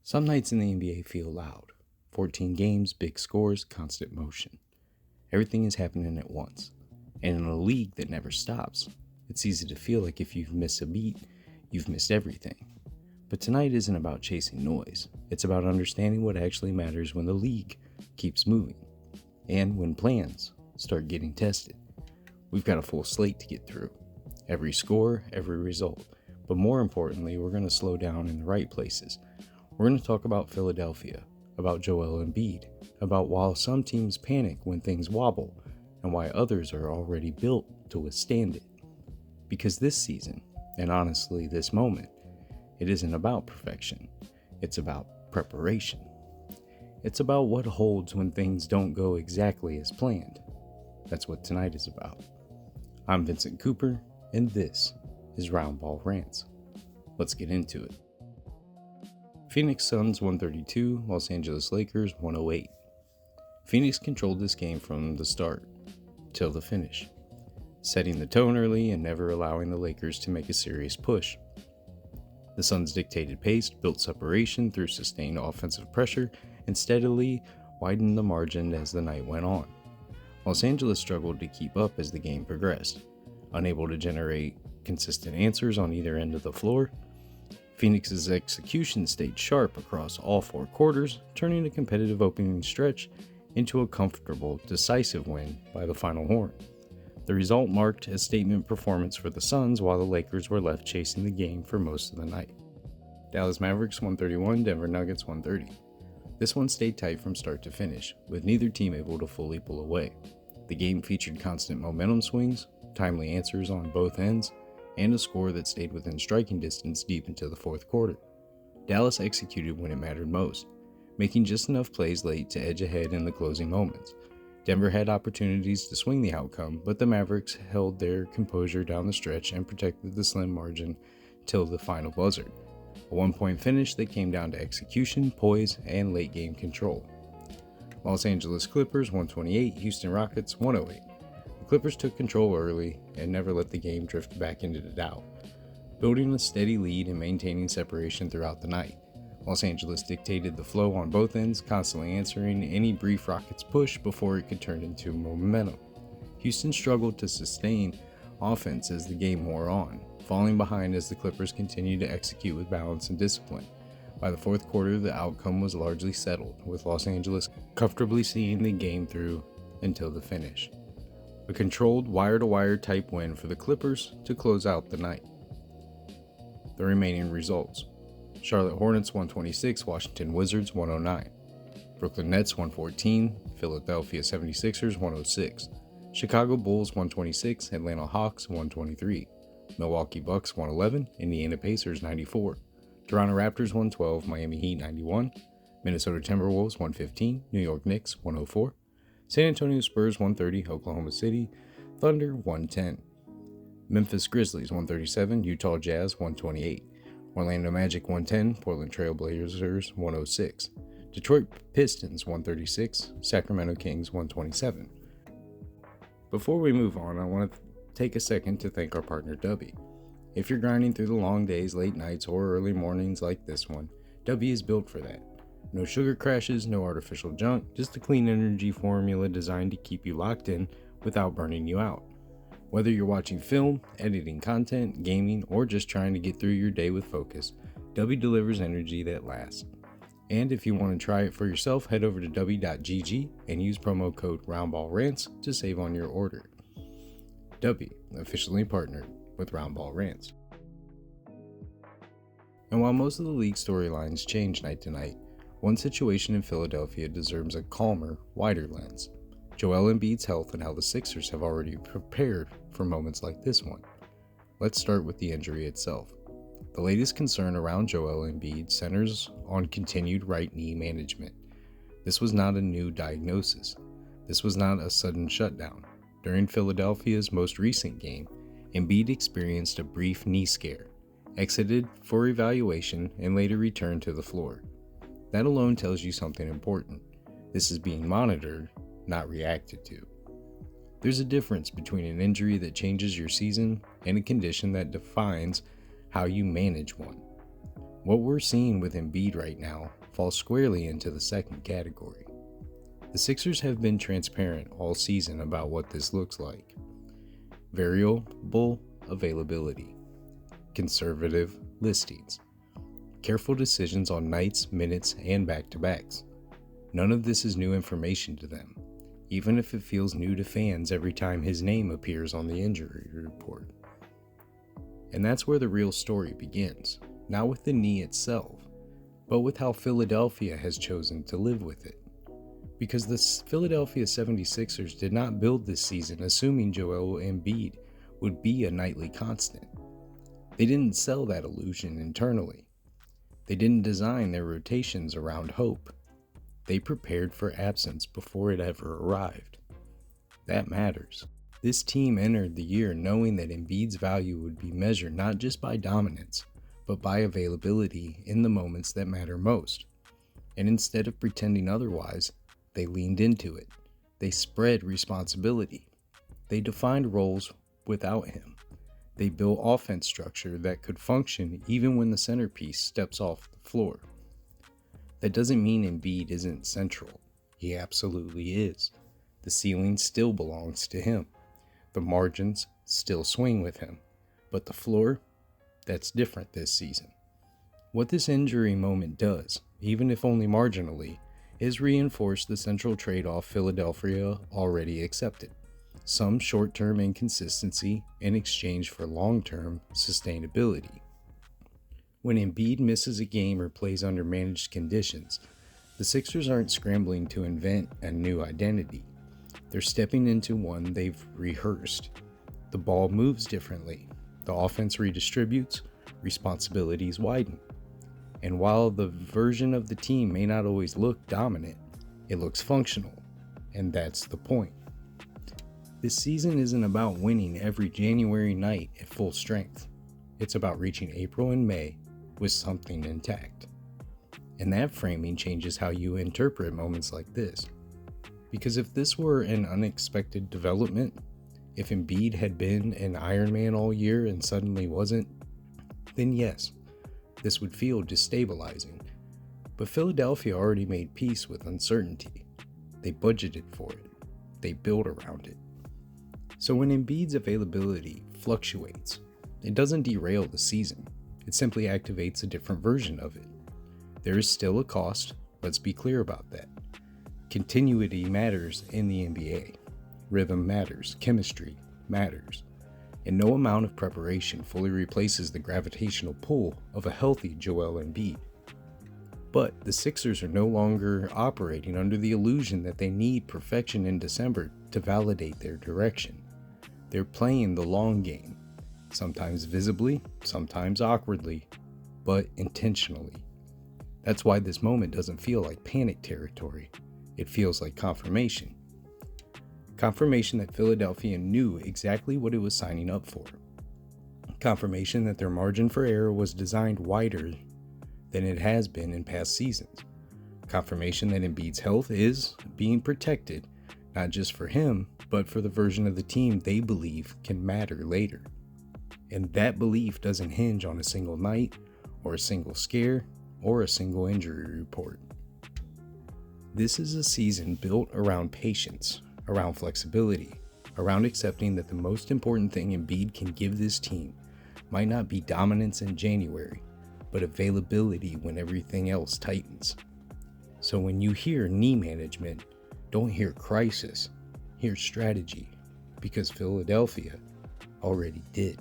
Some nights in the NBA feel loud. 14 games, big scores, constant motion. Everything is happening at once. And in a league that never stops, it's easy to feel like if you've missed a beat, you've missed everything. But tonight isn't about chasing noise. It's about understanding what actually matters when the league keeps moving. And when plans start getting tested. We've got a full slate to get through. Every score, every result. But more importantly, we're going to slow down in the right places. We're going to talk about Philadelphia, about Joel Embiid, about why some teams panic when things wobble, and why others are already built to withstand it. Because this season, and honestly this moment, it isn't about perfection. It's about preparation. It's about what holds when things don't go exactly as planned. That's what tonight is about. I'm Vincent Cooper, and this is Roundball Rants. Let's get into it. Phoenix Suns 132, Los Angeles Lakers 108. Phoenix controlled this game from the start till the finish, setting the tone early and never allowing the Lakers to make a serious push. The Suns dictated pace, built separation through sustained offensive pressure, and steadily widened the margin as the night went on. Los Angeles struggled to keep up as the game progressed, unable to generate consistent answers on either end of the floor. Phoenix's execution stayed sharp across all four quarters, turning a competitive opening stretch into a comfortable, decisive win by the final horn. The result marked a statement performance for the Suns while the Lakers were left chasing the game for most of the night. Dallas Mavericks 131, Denver Nuggets 130. This one stayed tight from start to finish, with neither team able to fully pull away. The game featured constant momentum swings, timely answers on both ends, and a score that stayed within striking distance deep into the fourth quarter. Dallas executed when it mattered most, making just enough plays late to edge ahead in the closing moments. Denver had opportunities to swing the outcome, but the Mavericks held their composure down the stretch and protected the slim margin till the final buzzer. A one-point finish that came down to execution, poise, and late-game control. Los Angeles Clippers 128, Houston Rockets 108. The Clippers took control early and never let the game drift back into doubt, building a steady lead and maintaining separation throughout the night. Los Angeles dictated the flow on both ends, constantly answering any brief Rockets push before it could turn into momentum. Houston struggled to sustain offense as the game wore on, falling behind as the Clippers continued to execute with balance and discipline. By the fourth quarter, the outcome was largely settled, with Los Angeles comfortably seeing the game through until the finish. A controlled wire-to-wire type win for the Clippers to close out the night. The remaining results: Charlotte Hornets 126, Washington Wizards 109. Brooklyn Nets 114, Philadelphia 76ers 106. Chicago Bulls 126, Atlanta Hawks 123. Milwaukee Bucks 111, Indiana Pacers 94. Toronto Raptors 112, Miami Heat 91. Minnesota Timberwolves 115, New York Knicks 104. San Antonio Spurs 130, Oklahoma City Thunder 110. Memphis Grizzlies 137, Utah Jazz 128. Orlando Magic 110, Portland Trail Blazers 106. Detroit Pistons 136, Sacramento Kings 127. Before we move on, I want to take a second to thank our partner W. If you're grinding through the long days, late nights, or early mornings like this one, W is built for that. No sugar crashes, no artificial junk, just a clean energy formula designed to keep you locked in without burning you out. Whether you're watching film, editing content, gaming, or just trying to get through your day with focus, W delivers energy that lasts. And if you want to try it for yourself, head over to w.gg and use promo code RoundballRants to save on your order. W, officially partnered with Roundball Rants. And while most of the league storylines change night to night, one situation in Philadelphia deserves a calmer, wider lens: Joel Embiid's health and how the Sixers have already prepared for moments like this one. Let's start with the injury itself. The latest concern around Joel Embiid centers on continued right knee management. This was not a new diagnosis. This was not a sudden shutdown. During Philadelphia's most recent game, Embiid experienced a brief knee scare, exited for evaluation, and later returned to the floor. That alone tells you something important. This is being monitored, not reacted to. There's a difference between an injury that changes your season and a condition that defines how you manage one. What we're seeing with Embiid right now falls squarely into the second category. The Sixers have been transparent all season about what this looks like. Variable availability, conservative listings, careful decisions on nights, minutes, and back-to-backs. None of this is new information to them, even if it feels new to fans every time his name appears on the injury report. And that's where the real story begins, not with the knee itself, but with how Philadelphia has chosen to live with it. Because the Philadelphia 76ers did not build this season assuming Joel Embiid would be a nightly constant. They didn't sell that illusion internally. They didn't design their rotations around hope. They prepared for absence before it ever arrived. That matters. This team entered the year knowing that Embiid's value would be measured not just by dominance, but by availability in the moments that matter most. And instead of pretending otherwise, they leaned into it. They spread responsibility. They defined roles without him. They built offense structure that could function even when the centerpiece steps off the floor. That doesn't mean Embiid isn't central. He absolutely is. The ceiling still belongs to him. The margins still swing with him. But the floor, that's different this season. What this injury moment does, even if only marginally, is reinforce the central trade-off Philadelphia already accepted. Some short-term inconsistency in exchange for long-term sustainability. When Embiid misses a game or plays under managed conditions, the Sixers aren't scrambling to invent a new identity. They're stepping into one they've rehearsed. The ball moves differently. The offense redistributes. Responsibilities widen. And while the version of the team may not always look dominant, it looks functional. And that's the point. This season isn't about winning every January night at full strength. It's about reaching April and May with something intact. And that framing changes how you interpret moments like this. Because if this were an unexpected development, if Embiid had been an Iron Man all year and suddenly wasn't, then yes, this would feel destabilizing. But Philadelphia already made peace with uncertainty. They budgeted for it. They built around it. So when Embiid's availability fluctuates, it doesn't derail the season. It simply activates a different version of it. There is still a cost, let's be clear about that. Continuity matters in the NBA. Rhythm matters. Chemistry matters. And no amount of preparation fully replaces the gravitational pull of a healthy Joel Embiid. But the Sixers are no longer operating under the illusion that they need perfection in December to validate their direction. They're playing the long game, sometimes visibly, sometimes awkwardly, but intentionally. That's why this moment doesn't feel like panic territory. It feels like confirmation. Confirmation that Philadelphia knew exactly what it was signing up for. Confirmation that their margin for error was designed wider than it has been in past seasons. Confirmation that Embiid's health is being protected, not just for him, but for the version of the team they believe can matter later. And that belief doesn't hinge on a single night, or a single scare, or a single injury report. This is a season built around patience, around flexibility, around accepting that the most important thing Embiid can give this team might not be dominance in January, but availability when everything else tightens. So when you hear knee management, don't hear crisis, hear strategy, because Philadelphia already did.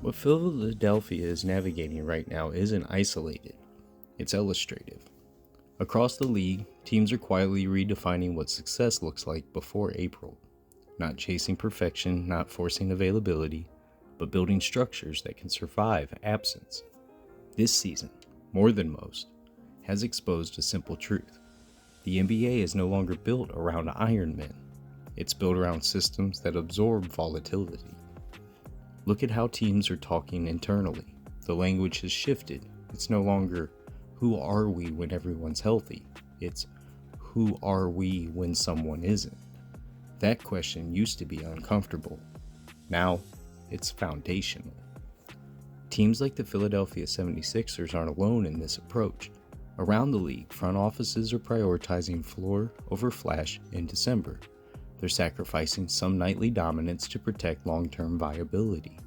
What Philadelphia is navigating right now isn't isolated, it's illustrative. Across the league, teams are quietly redefining what success looks like before April. Not chasing perfection, not forcing availability, but building structures that can survive absence. This season, more than most, has exposed a simple truth. The NBA is no longer built around Iron Men. It's built around systems that absorb volatility. Look at how teams are talking internally. The language has shifted. It's no longer, who are we when everyone's healthy? It's, who are we when someone isn't? That question used to be uncomfortable. Now, it's foundational. Teams like the Philadelphia 76ers aren't alone in this approach. Around the league, front offices are prioritizing floor over flash in December. They're sacrificing some nightly dominance to protect long-term viability,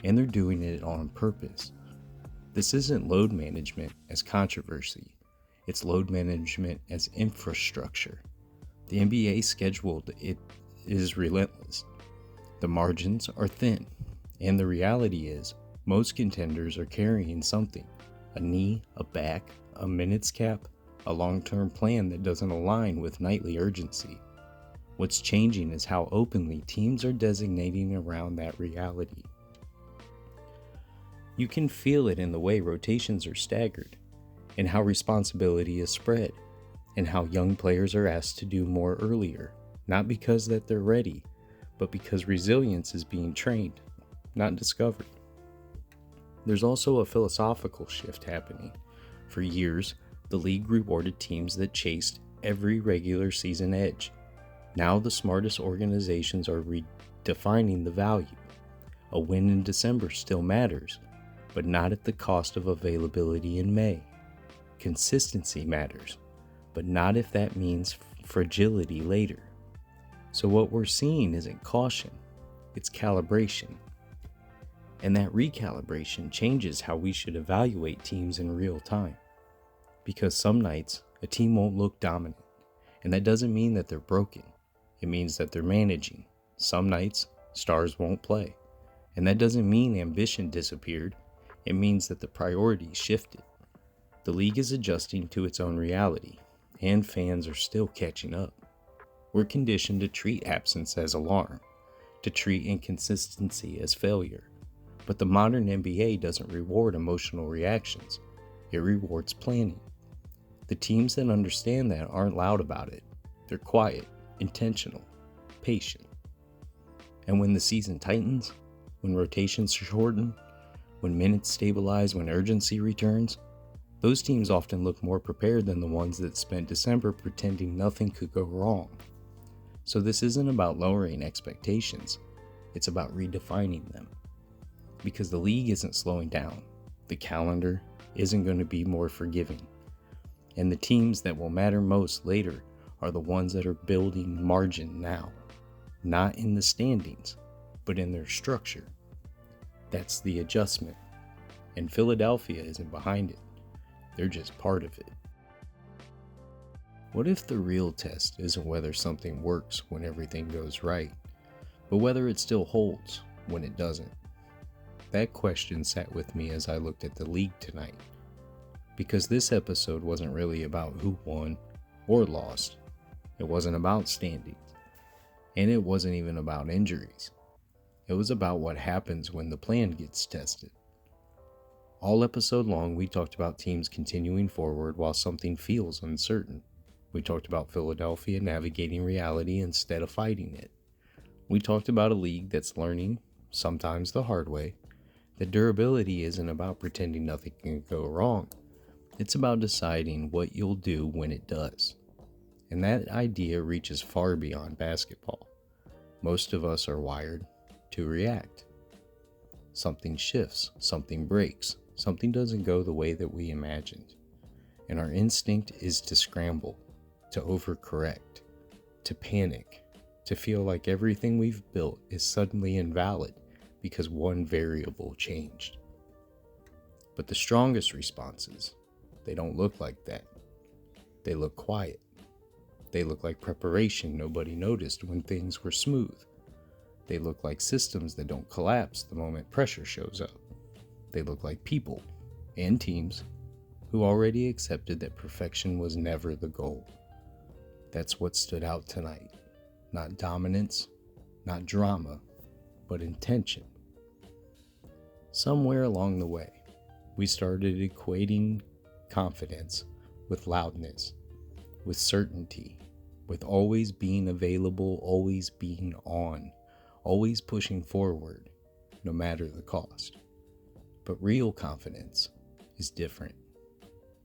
and they're doing it on purpose. This isn't load management as controversy, it's load management as infrastructure. The NBA schedule is relentless. The margins are thin, and the reality is most contenders are carrying something: a knee, a back, a minutes cap, a long-term plan that doesn't align with nightly urgency. What's changing is how openly teams are designating around that reality. You can feel it in the way rotations are staggered, and how responsibility is spread, and how young players are asked to do more earlier, not because that they're ready, but because resilience is being trained, not discovered. There's also a philosophical shift happening. For years, the league rewarded teams that chased every regular season edge. Now the smartest organizations are redefining the value. A win in December still matters, but not at the cost of availability in May. Consistency matters, but not if that means fragility later. So what we're seeing isn't caution, it's calibration. And that recalibration changes how we should evaluate teams in real time. Because some nights, a team won't look dominant, and that doesn't mean that they're broken. It means that they're managing. Some nights, stars won't play, and that doesn't mean ambition disappeared. It means that the priorities shifted. The league is adjusting to its own reality, and fans are still catching up. We're conditioned to treat absence as alarm, to treat inconsistency as failure. But the modern NBA doesn't reward emotional reactions. It rewards planning. The teams that understand that aren't loud about it. They're quiet, intentional, patient. And when the season tightens, when rotations shorten, when minutes stabilize, when urgency returns, those teams often look more prepared than the ones that spent December pretending nothing could go wrong. So this isn't about lowering expectations, it's about redefining them. Because the league isn't slowing down, the calendar isn't going to be more forgiving. And the teams that will matter most later are the ones that are building margin now, not in the standings, but in their structure. That's the adjustment. And Philadelphia isn't behind it. They're just part of it. What if the real test isn't whether something works when everything goes right, but whether it still holds when it doesn't? That question sat with me as I looked at the league tonight. Because this episode wasn't really about who won or lost. It wasn't about standings. And it wasn't even about injuries. It was about what happens when the plan gets tested. All episode long, we talked about teams continuing forward while something feels uncertain. We talked about Philadelphia navigating reality instead of fighting it. We talked about a league that's learning, sometimes the hard way, that durability isn't about pretending nothing can go wrong. It's about deciding what you'll do when it does. And that idea reaches far beyond basketball. Most of us are wired to react. Something shifts, something breaks, something doesn't go the way that we imagined. And our instinct is to scramble, to overcorrect, to panic, to feel like everything we've built is suddenly invalid because one variable changed. But the strongest responses, they don't look like that. They look quiet. They look like preparation nobody noticed when things were smooth. They look like systems that don't collapse the moment pressure shows up. They look like people and teams who already accepted that perfection was never the goal. That's what stood out tonight. Not dominance, not drama, but intention. Somewhere along the way, we started equating confidence with loudness, with certainty, with always being available, always being on, always pushing forward, no matter the cost. But real confidence is different.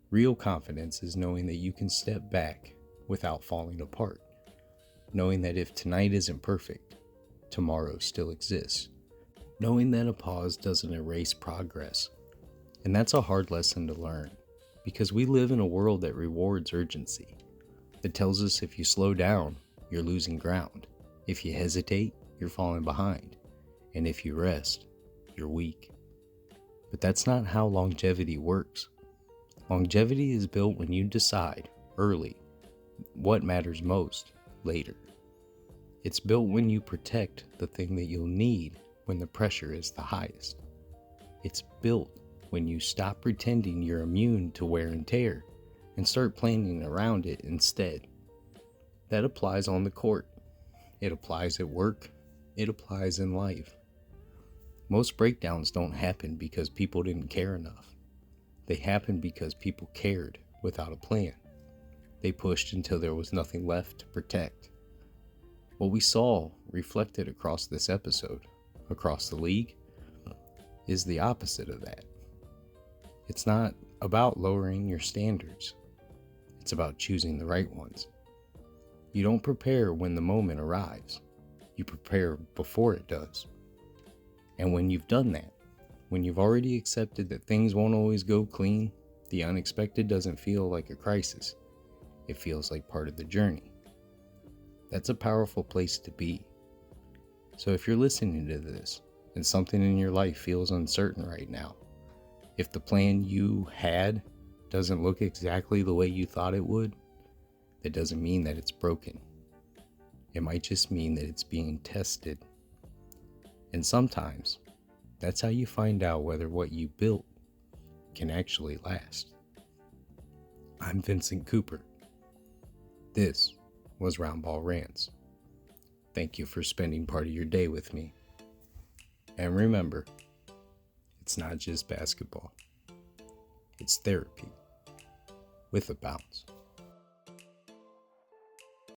Real confidence is knowing that you can step back without falling apart, knowing that if tonight isn't perfect, tomorrow still exists, knowing that a pause doesn't erase progress. And that's a hard lesson to learn, because we live in a world that rewards urgency. It tells us if you slow down, you're losing ground. If you hesitate, you're falling behind. And if you rest, you're weak. But that's not how longevity works. Longevity is built when you decide, early, what matters most, later. It's built when you protect the thing that you'll need when the pressure is the highest. It's built when you stop pretending you're immune to wear and tear and start planning around it instead. That applies on the court. It applies at work. It applies in life. Most breakdowns don't happen because people didn't care enough. They happened because people cared without a plan. They pushed until there was nothing left to protect. What we saw reflected across this episode, across the league, is the opposite of that. It's not about lowering your standards. It's about choosing the right ones. You don't prepare when the moment arrives. You prepare before it does. And when you've done that, when you've already accepted that things won't always go clean, the unexpected doesn't feel like a crisis. It feels like part of the journey. That's a powerful place to be. So if you're listening to this and something in your life feels uncertain right now, if the plan you had doesn't look exactly the way you thought it would, that doesn't mean that it's broken. It might just mean that it's being tested. And sometimes, that's how you find out whether what you built can actually last. I'm Vincent Cooper. This was Roundball Rants. Thank you for spending part of your day with me. And remember, it's not just basketball. It's therapy with a bounce.